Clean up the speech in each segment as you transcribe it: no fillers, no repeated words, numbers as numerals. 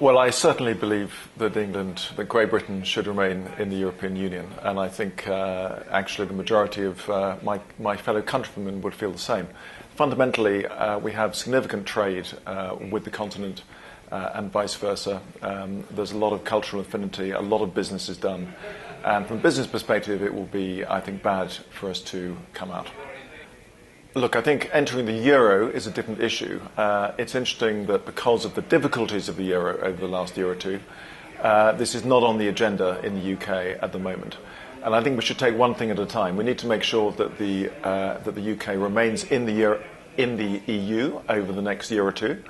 Well, I certainly believe that Great Britain should remain in the European Union, and I think actually the majority of my fellow countrymen would feel the same. Fundamentally, we have significant trade with the continent and vice versa. There's a lot of cultural affinity, a lot of business is done, and from a business perspective, it will be, I think, bad for us to come out. Look, I think entering the euro is a different issue. It's interesting that because of the difficulties of the euro over the last year or two, this is not on the agenda in the UK at the moment. And I think we should take one thing at a time. We need to make sure that the UK remains in the EU over the next year or two,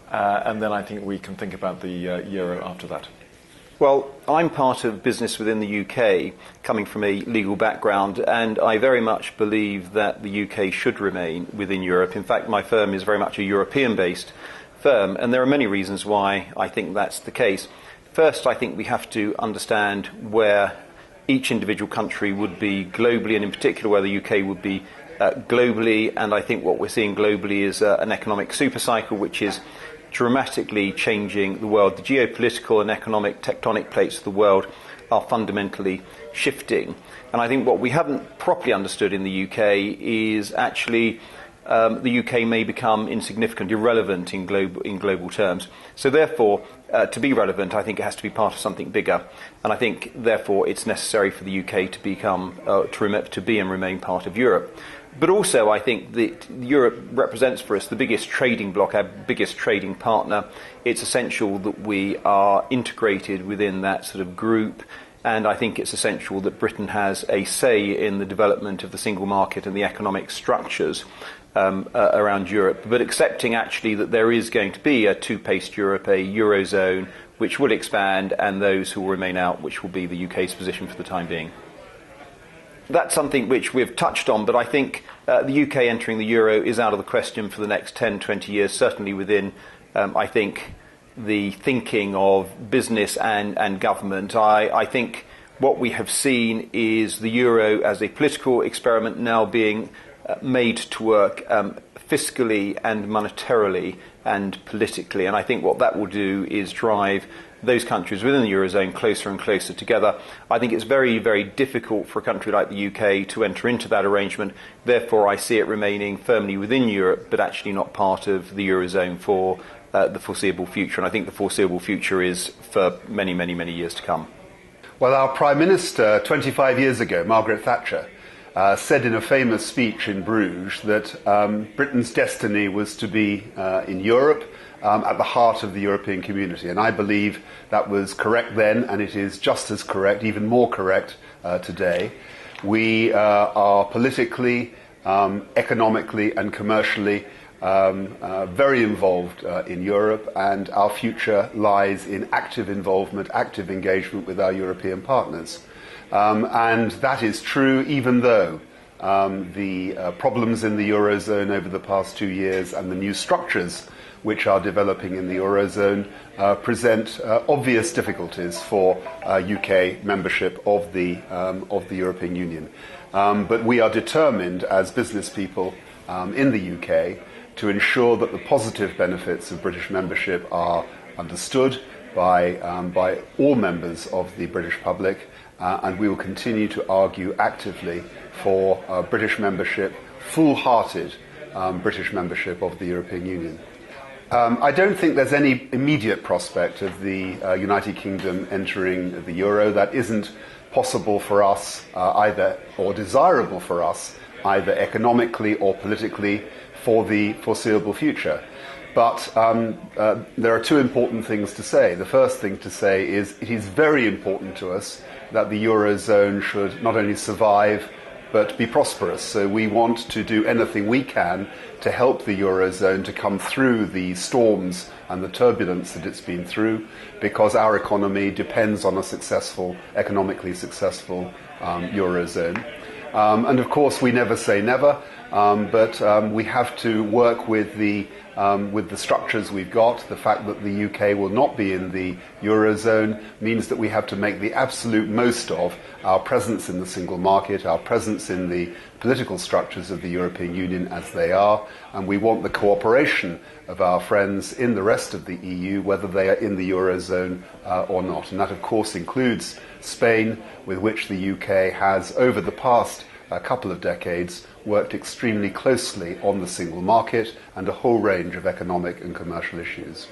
and then I think we can think about the euro after that. Well, I'm part of business within the UK, coming from a legal background, and I very much believe that the UK should remain within Europe. In fact, my firm is very much a European-based firm, and there are many reasons why I think that's the case. First, I think we have to understand where each individual country would be globally, and in particular where the UK would be globally, and I think what we're seeing globally is an economic supercycle which is dramatically changing the world. The geopolitical and economic tectonic plates of the world are fundamentally shifting. And I think what we haven't properly understood in the UK is actually the UK may become insignificant, irrelevant in global terms. So therefore, to be relevant, I think it has to be part of something bigger. And I think, therefore, it's necessary for the UK to become, to be and remain part of Europe. But also, I think that Europe represents for us the biggest trading bloc, our biggest trading partner. It's essential that we are integrated within that sort of group, and I think it's essential that Britain has a say in the development of the single market and the economic structures around Europe. But accepting actually that there is going to be a two-paced Europe, a Eurozone, which will expand, and those who will remain out, which will be the UK's position for the time being. That's something which we've touched on, but I think the UK entering the euro is out of the question for the next 10, 20 years, certainly within, I think, the thinking of business and government. I think what we have seen is the euro as a political experiment now being made to work fiscally and monetarily and politically. And I think what that will do is drive those countries within the Eurozone closer and closer together. I think it's very, very difficult for a country like the UK to enter into that arrangement. Therefore, I see it remaining firmly within Europe, but actually not part of the Eurozone for the foreseeable future. And I think the foreseeable future is for many, many, many years to come. Well, our Prime Minister 25 years ago, Margaret Thatcher, said in a famous speech in Bruges that Britain's destiny was to be in Europe, at the heart of the European community. And I believe that was correct then, and it is just as correct, even more correct today. We are politically, economically and commercially very involved in Europe, and our future lies in active involvement, active engagement with our European partners. And that is true even though the problems in the Eurozone over the past 2 years and the new structures which are developing in the Eurozone present obvious difficulties for UK membership of the European Union. But we are determined as business people in the UK to ensure that the positive benefits of British membership are understood by all members of the British public, and we will continue to argue actively for British membership, full-hearted British membership of the European Union. I don't think there's any immediate prospect of the United Kingdom entering the euro. That isn't possible for us either, or desirable for us, either economically or politically for the foreseeable future. But there are two important things to say. The first thing to say is it is very important to us that the Eurozone should not only survive but be prosperous. So we want to do anything we can to help the Eurozone to come through the storms and the turbulence that it's been through, because our economy depends on a successful, economically successful Eurozone. And of course, we never say never. but we have to work with the structures we've got. The fact that the UK will not be in the Eurozone means that we have to make the absolute most of our presence in the single market, our presence in the political structures of the European Union as they are, and we want the cooperation of our friends in the rest of the EU, whether they are in the Eurozone or not. And that, of course, includes Spain, with which the UK has, over the past couple of decades, worked extremely closely on the single market and a whole range of economic and commercial issues.